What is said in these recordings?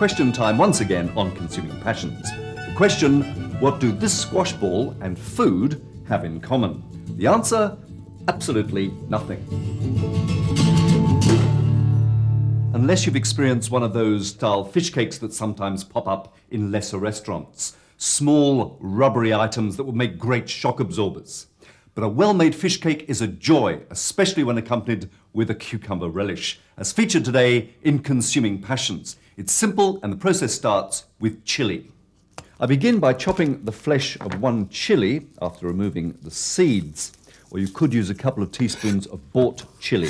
question time once again on Consuming Passions. The question, what do this squash ball and food have in common? The answer, absolutely nothing. Unless you've experienced one of those style fish cakes that sometimes pop up in lesser restaurants. Small, rubbery items that will make great shock absorbers. But a well-made fish cake is a joy, especially when accompanied with a cucumber relish, as featured today in Consuming Passions. It's simple and the process starts with chili. I begin by chopping the flesh of one chili after removing the seeds, or you could use a couple of teaspoons of bought chili.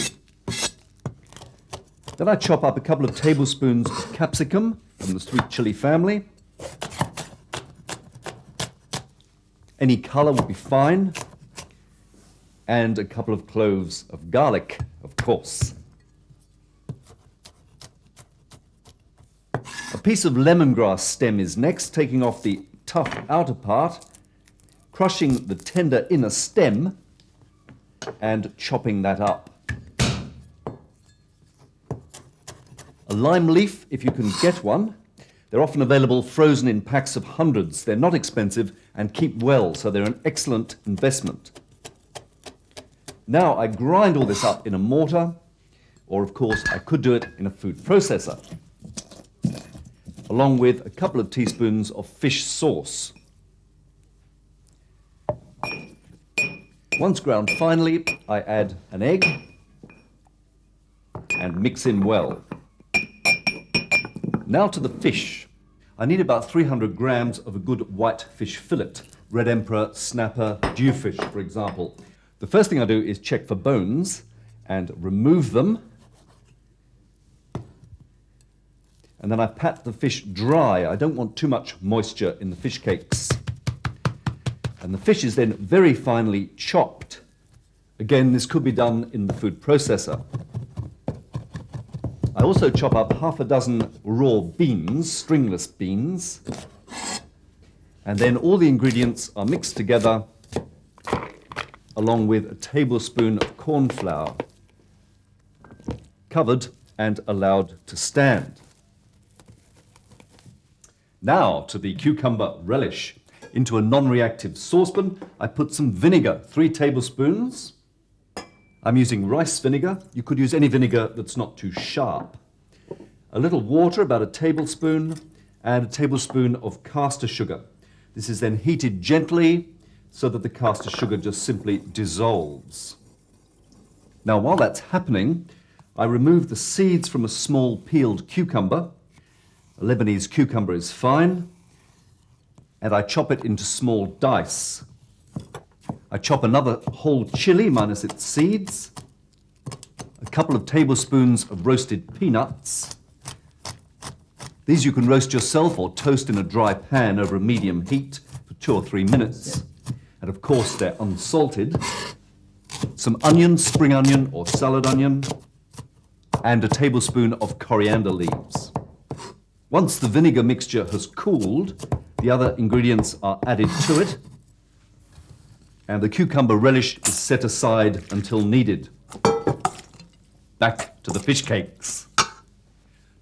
Then I chop up a couple of tablespoons of capsicum from the sweet chili family. Any colour would be fine. And a couple of cloves of garlic, of course. A piece of lemongrass stem is next, taking off the tough outer part, crushing the tender inner stem, and chopping that up. A lime leaf, if you can get one. They're often available frozen in packs of hundreds. They're not expensive and keep well, so they're an excellent investment. Now I grind all this up in a mortar, or of course I could do it in a food processor, along with a couple of teaspoons of fish sauce. Once ground finely, I add an egg and mix in well. Now to the fish. I need about 300 grams of a good white fish fillet, red emperor, snapper, jewfish, for example. The first thing I do is check for bones and remove them. And then I pat the fish dry. I don't want too much moisture in the fish cakes. And the fish is then very finely chopped. Again, this could be done in the food processor. I also chop up half a dozen raw beans, stringless beans. And then all the ingredients are mixed together along with a tablespoon of corn flour, covered and allowed to stand. Now to the cucumber relish. Into a non-reactive saucepan, I put some vinegar, 3 tablespoons. I'm using rice vinegar. You could use any vinegar that's not too sharp. A little water, about a tablespoon, and a tablespoon of caster sugar. This is then heated gently so that the caster sugar just simply dissolves. Now, while that's happening, I remove the seeds from a small peeled cucumber. A Lebanese cucumber is fine. And I chop it into small dice. I chop another whole chili minus its seeds, a couple of tablespoons of roasted peanuts. These you can roast yourself or toast in a dry pan over a medium heat for 2 or 3 minutes. And of course, they're unsalted. Some onion, spring onion or salad onion, and a tablespoon of coriander leaves. Once the vinegar mixture has cooled, the other ingredients are added to it, and the cucumber relish is set aside until needed. Back to the fish cakes.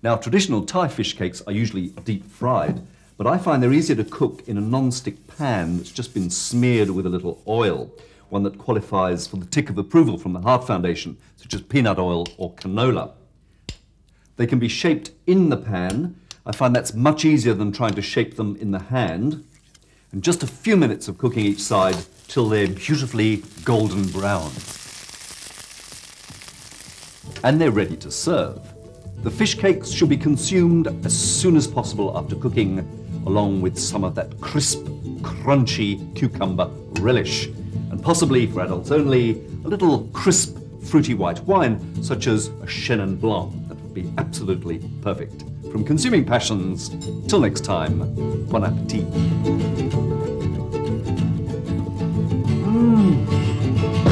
Now, traditional Thai fish cakes are usually deep fried, but I find they're easier to cook in a non-stick pan that's just been smeared with a little oil, one that qualifies for the tick of approval from the Heart Foundation, such as peanut oil or canola. They can be shaped in the pan. I find that's much easier than trying to shape them in the hand. And just a few minutes of cooking each side till they're beautifully golden brown. And they're ready to serve. The fish cakes should be consumed as soon as possible after cooking, along with some of that crisp, crunchy cucumber relish. And possibly, for adults only, a little crisp, fruity white wine, such as a Chenin Blanc. That would be absolutely perfect. From Consuming Passions, till next time, bon appetit.